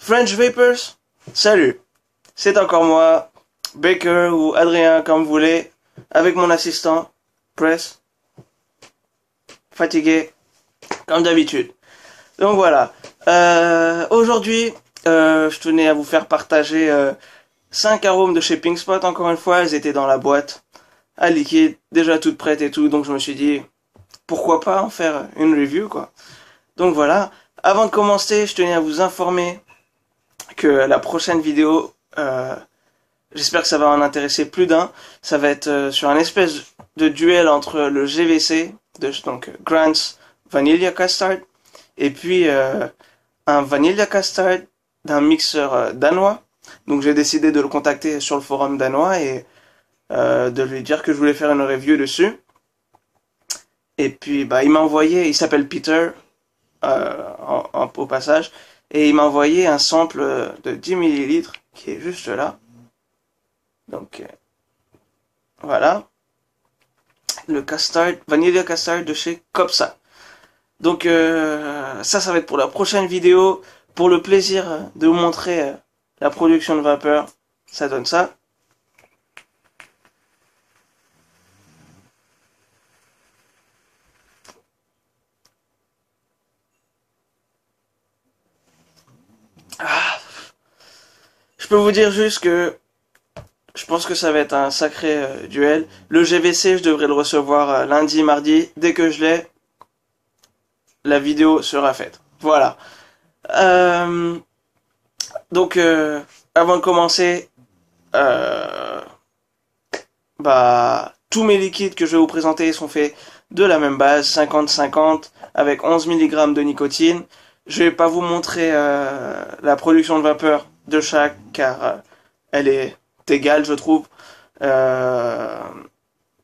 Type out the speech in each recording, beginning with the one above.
French Vapors, salut, c'est encore moi, Baker ou Adrien comme vous voulez, avec mon assistant, Press, fatigué, comme d'habitude. Donc voilà, aujourd'hui, je tenais à vous faire partager 5 arômes de chez Pink Spot, encore une fois, elles étaient dans la boîte, à liquide, déjà toutes prêtes et tout, donc je me suis dit, pourquoi pas en faire une review, quoi. Donc voilà, avant de commencer, je tenais à vous informer que la prochaine vidéo, j'espère que ça va en intéresser plus d'un, ça va être sur un espèce de duel entre le GVC, donc Grant's Vanilla Custard, et puis un Vanilla Custard d'un mixeur danois. Donc j'ai décidé de le contacter sur le forum danois et de lui dire que je voulais faire une review dessus. Et puis bah il m'a envoyé, il s'appelle Peter au passage, et il m'a envoyé un sample de 10 millilitres qui est juste là. Donc voilà, le custard, Vanilla Custard de chez Copsa. Donc ça va être pour la prochaine vidéo, pour le plaisir de vous montrer la production de vapeur. Ça donne ça. Je peux vous dire juste que je pense que ça va être un sacré duel. Le GVC, je devrais le recevoir lundi, mardi. Dès que je l'ai, la vidéo sera faite. Voilà. Donc, avant de commencer, tous mes liquides que je vais vous présenter sont faits de la même base, 50-50, avec 11 mg de nicotine. Je vais pas vous montrer la production de vapeur de chaque, car elle est égale, je trouve. Pas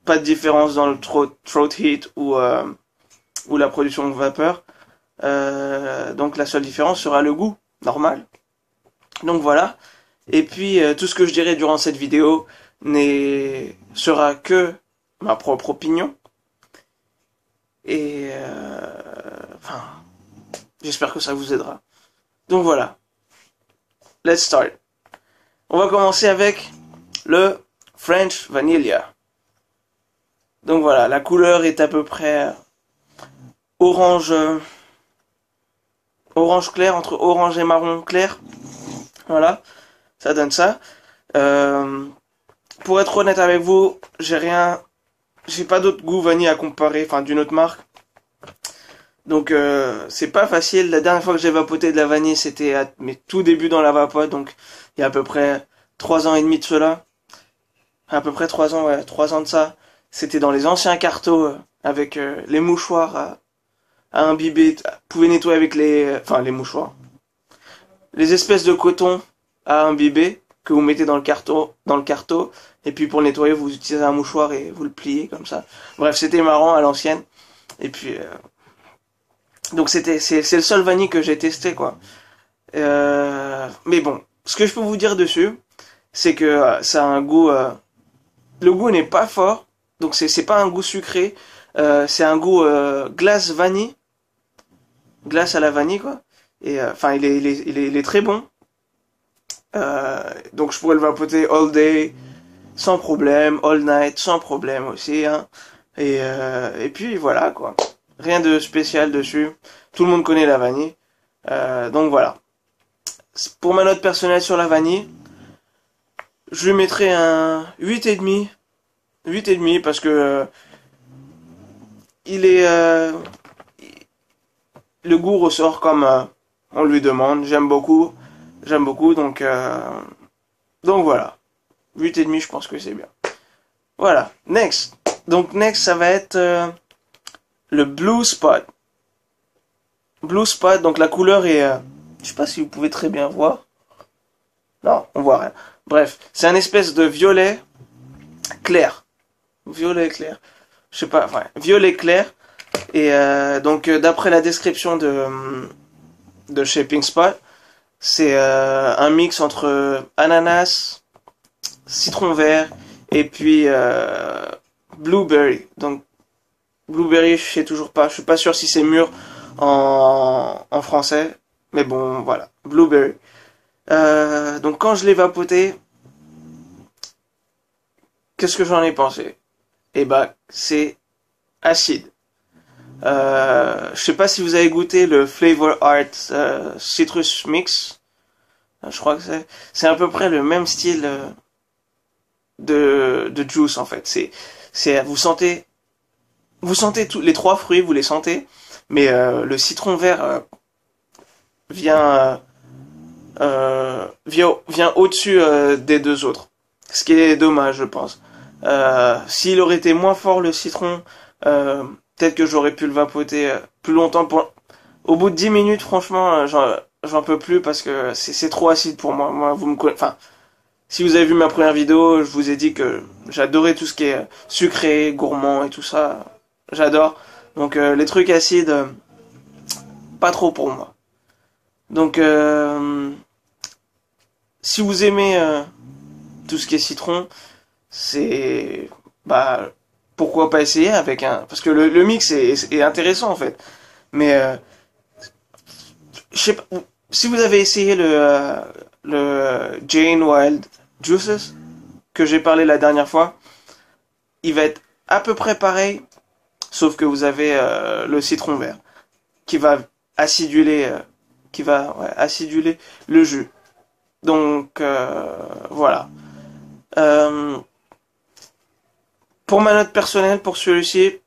de différence dans le throat heat ou la production de vapeur. Donc la seule différence sera le goût, normal. Donc voilà. Et puis tout ce que je dirai durant cette vidéo sera que ma propre opinion. Et j'espère que ça vous aidera. Donc voilà. Let's start. On va commencer avec le French Vanilla. Donc voilà, la couleur est à peu près orange clair, entre orange et marron clair. Voilà, ça donne ça. Pour être honnête avec vous, j'ai pas d'autre goût vanille à comparer, enfin d'une autre marque. Donc c'est pas facile. La dernière fois que j'ai vapoté de la vanille, c'était à mes tout débuts dans la vapote, donc il y a à peu près 3 ans et demi de cela. À peu près 3 ans, ouais, 3 ans de ça. C'était dans les anciens cartos avec les mouchoirs à imbiber. Vous pouvez nettoyer avec les mouchoirs. Les espèces de coton à imbiber que vous mettez dans le carton, et puis pour le nettoyer, vous utilisez un mouchoir et vous le pliez comme ça. Bref, c'était marrant à l'ancienne. Et puis donc c'est le seul vanille que j'ai testé, quoi. Mais bon, ce que je peux vous dire dessus, c'est que ça a un goût. Le goût n'est pas fort, donc c'est pas un goût sucré. C'est un goût glace vanille, glace à la vanille, quoi. Et il est très bon. Donc je pourrais le vapoter all day sans problème, all night sans problème aussi, hein. Et puis voilà, quoi. Rien de spécial dessus. Tout le monde connaît la vanille. Donc voilà. Pour ma note personnelle sur la vanille, je lui mettrai un 8,5. 8,5 parce que le goût ressort comme on lui demande. J'aime beaucoup, donc voilà. 8,5, je pense que c'est bien. Voilà, next. Donc next, ça va être le Blue Spot. Blue Spot, donc la couleur est... je sais pas si vous pouvez très bien voir. Non, on voit rien. Bref, c'est un espèce de violet clair. Violet clair. Je sais pas, enfin, violet clair. Et donc, d'après la description de chez Pink Spot, c'est un mix entre ananas, citron vert, et puis blueberry. Donc, blueberry, je sais toujours pas. Je suis pas sûr si c'est mûr en français. Mais bon, voilà. Blueberry. Donc quand je l'ai vapoté, qu'est-ce que j'en ai pensé? Eh bah, c'est acide. Je sais pas si vous avez goûté le Flavor Art Citrus Mix. Je crois que c'est à peu près le même style de juice en fait. Vous sentez tous les trois fruits, vous les sentez, mais le citron vert vient vient au-dessus des deux autres. Ce qui est dommage, je pense. S'il aurait été moins fort le citron, peut-être que j'aurais pu le vapoter plus longtemps. Au bout de 10 minutes, franchement, j'en peux plus parce que c'est trop acide pour moi. Moi, enfin, si vous avez vu ma première vidéo, je vous ai dit que j'adorais tout ce qui est sucré, gourmand et tout ça. J'adore. Donc les trucs acides, pas trop pour moi. Donc si vous aimez tout ce qui est citron, c'est bah pourquoi pas essayer avec un parce que le mix est intéressant en fait. Mais je sais pas si vous avez essayé le Jane Wild Juices que j'ai parlé la dernière fois, il va être à peu près pareil, sauf que vous avez le citron vert qui va aciduler aciduler le jus. Donc voilà. Euh, pour ma note personnelle pour celui-ci,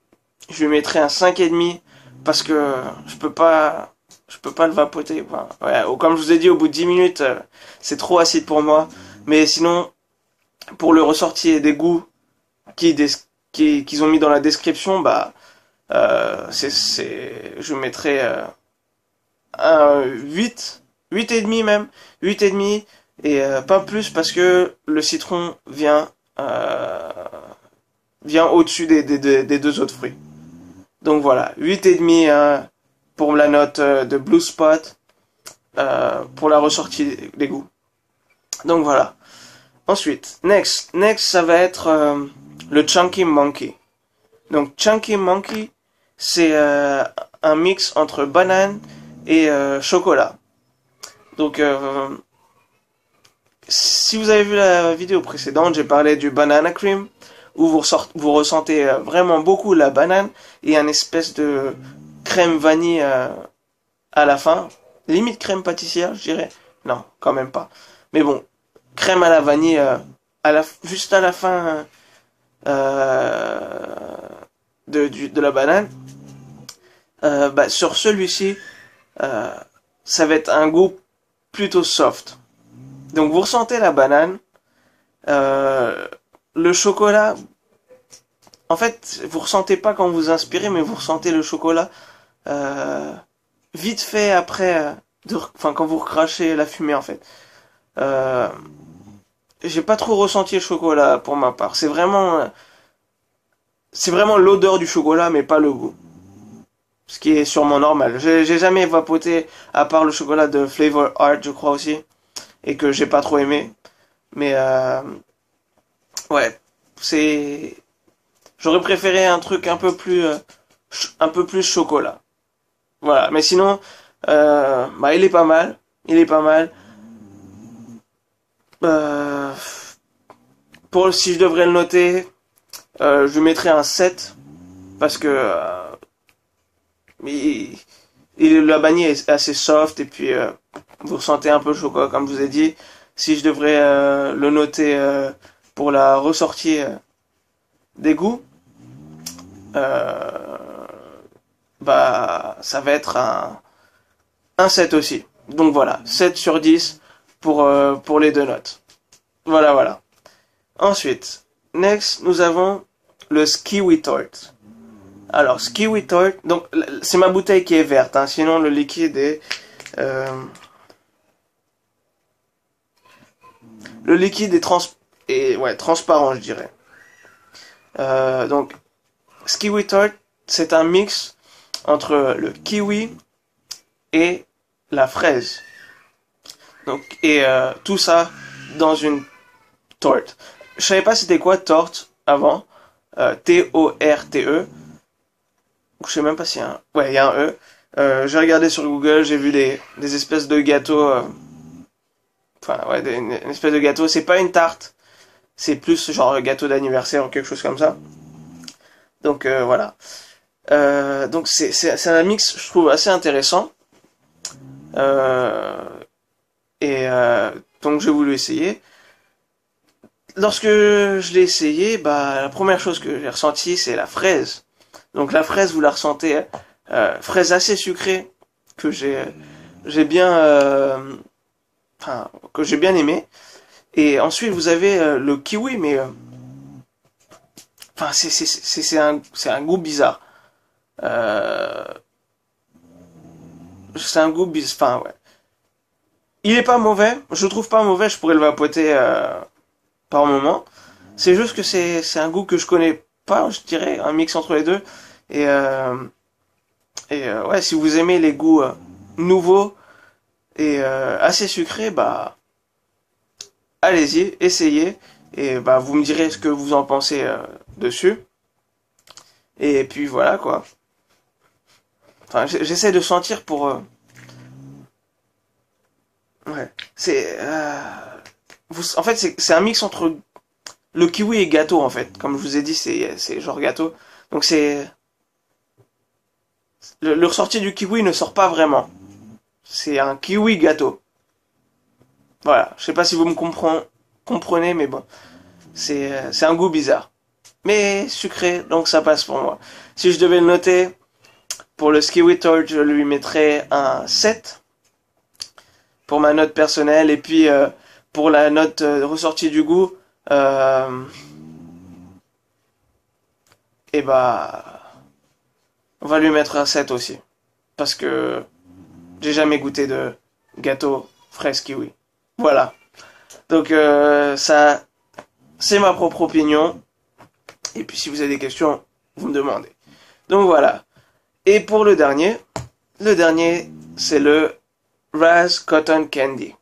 je lui mettrai un 5,5 parce que je peux pas le vapoter. Enfin, ouais, comme je vous ai dit, au bout de 10 minutes, c'est trop acide pour moi. Mais sinon, pour le ressorti des goûts qu'ils ont mis dans la description, bah, je mettrais un 8 et demi même, 8 et demi et pas plus parce que le citron vient au-dessus des deux autres fruits. Donc voilà, 8 et demi pour la note de Blue Spot pour la ressortie des goûts. Donc voilà. Ensuite, next ça va être le Chunky Monkey. Donc Chunky Monkey, c'est un mix entre banane et chocolat. Donc si vous avez vu la vidéo précédente, j'ai parlé du banana cream où vous ressentez vraiment beaucoup la banane et un espèce de crème vanille à la fin, limite crème pâtissière, je dirais. Non, quand même pas. Mais bon, crème à la vanille juste à la fin de la banane. Bah, sur celui-ci, ça va être un goût plutôt soft. Donc vous ressentez la banane, le chocolat. En fait, vous ressentez pas quand vous inspirez, mais vous ressentez le chocolat vite fait après, quand vous recrachez la fumée en fait. J'ai pas trop ressenti le chocolat pour ma part. C'est vraiment l'odeur du chocolat, mais pas le goût. Ce qui est sûrement normal. J'ai jamais vapoté à part le chocolat de Flavor Art, je crois aussi, et que j'ai pas trop aimé. Mais ouais, j'aurais préféré un truc un peu plus chocolat. Voilà. Mais sinon, bah il est pas mal. Il est pas mal. Euh, si je devrais le noter, je lui mettrais un 7 parce que la vanille est assez soft et puis vous ressentez un peu le chocolat comme je vous ai dit. Si je devrais le noter pour la ressortie des goûts, bah ça va être un 7 aussi. Donc voilà, 7 sur 10 pour les deux notes. Voilà. Ensuite, next, nous avons le Skiwi Tort. Alors, Skiwi Tort, donc c'est ma bouteille qui est verte, hein, sinon le liquide est transparent, je dirais. Donc, Skiwi Tort, c'est un mix entre le kiwi et la fraise. Donc, et tout ça dans une torte. Je savais pas c'était quoi torte avant. T-O-R-T-E. Je sais même pas s'il y a un... Ouais, il y a un E. J'ai regardé sur Google, j'ai vu des espèces de gâteaux Enfin, ouais, une espèce de gâteau. C'est pas une tarte. C'est plus genre gâteau d'anniversaire ou quelque chose comme ça. Donc voilà. Donc c'est un mix, je trouve, assez intéressant. Euh, donc j'ai voulu essayer. Lorsque je l'ai essayé, bah la première chose que j'ai ressentie, c'est la fraise. Donc la fraise, vous la ressentez, fraise assez sucrée que j'ai bien, enfin que j'ai bien aimé. Et ensuite vous avez le kiwi, mais enfin c'est un goût bizarre. Euh, c'est un goût bizarre. Enfin ouais. Il est pas mauvais, je le trouve pas mauvais, je pourrais le vapoter par moment. C'est juste que c'est un goût que je connais pas, je dirais, un mix entre les deux. Et ouais, si vous aimez les goûts nouveaux et assez sucrés, bah allez-y, essayez et bah vous me direz ce que vous en pensez dessus. Et puis voilà quoi. Enfin, j'essaie de sentir pour ouais, c'est en fait c'est un mix entre le kiwi et gâteau en fait. Comme je vous ai dit, c'est genre gâteau. Donc c'est le ressorti du kiwi ne sort pas vraiment. C'est un kiwi gâteau. Voilà, je sais pas si vous me comprenez, mais bon, c'est un goût bizarre. Mais sucré, donc ça passe pour moi. Si je devais le noter, pour le Skiwi Torch, je lui mettrais un 7 pour ma note personnelle. Et puis pour la note ressortie du goût, et bah on va lui mettre un 7 aussi. Parce que j'ai jamais goûté de gâteau fraise kiwi. Voilà. Donc ça, c'est ma propre opinion. Et puis si vous avez des questions, vous me demandez. Donc voilà. Et pour le dernier c'est le Raz Cotton Candy.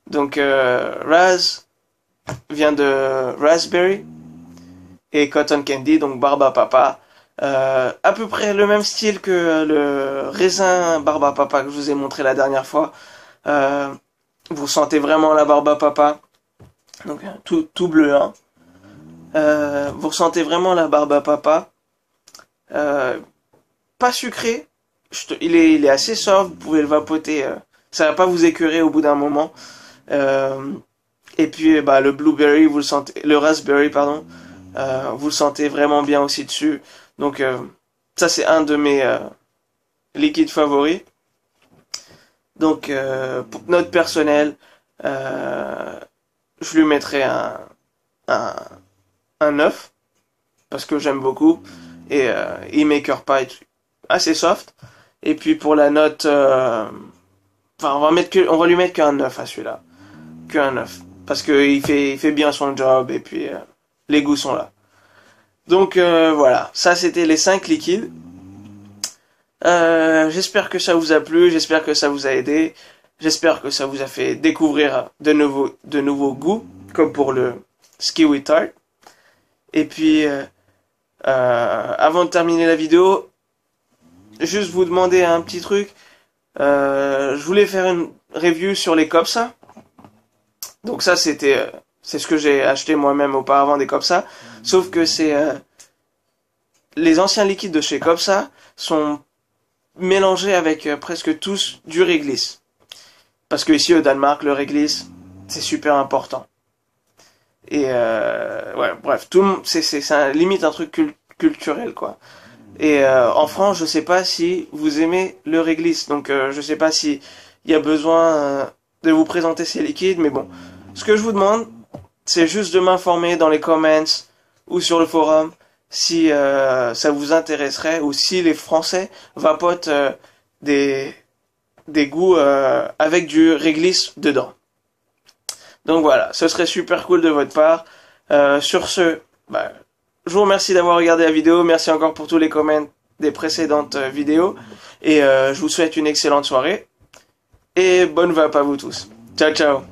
Donc Raz vient de raspberry et Cotton Candy, donc barbe à papa. À peu près le même style que le raisin barbe à papa que je vous ai montré la dernière fois. Vous sentez vraiment la barbe à papa. Donc tout bleu, hein. Vous ressentez vraiment la barbe à papa. Pas sucré. Il est assez soft, vous pouvez le vapoter. Ça va pas vous écœurer au bout d'un moment. Et puis bah le blueberry, vous le sentez, le raspberry pardon, vous le sentez vraiment bien aussi dessus. Donc ça c'est un de mes liquides favoris. Donc pour note personnelle, je lui mettrai un, un 9 parce que j'aime beaucoup et il m'écœure pas, assez soft. Et puis pour la note, enfin on va lui mettre qu'un 9 à celui-là, qu'un 9 parce que il fait bien son job et puis les goûts sont là. Donc voilà, ça c'était les 5 liquides. J'espère que ça vous a plu, j'espère que ça vous a aidé, j'espère que ça vous a fait découvrir de nouveaux goûts, comme pour le Skiwi Tart. Et puis, avant de terminer la vidéo, juste vous demander un petit truc. Je voulais faire une review sur les Copsa. Donc ça, c'est ce que j'ai acheté moi-même auparavant des Copsa. Sauf que les anciens liquides de chez Copsa sont mélangés avec presque tous du réglisse. Parce que ici au Danemark, le réglisse, c'est super important. Et ouais, bref, c'est limite un truc culturel quoi. Et en France, je sais pas si vous aimez le réglisse, donc je sais pas si il y a besoin de vous présenter ces liquides, mais bon, ce que je vous demande, c'est juste de m'informer dans les comments ou sur le forum si ça vous intéresserait ou si les Français vapotent des goûts avec du réglisse dedans. Donc voilà, ce serait super cool de votre part. Sur ce, bah, je vous remercie d'avoir regardé la vidéo. Merci encore pour tous les commentaires des précédentes vidéos. Et je vous souhaite une excellente soirée. Et bonne vape à vous tous. Ciao, ciao.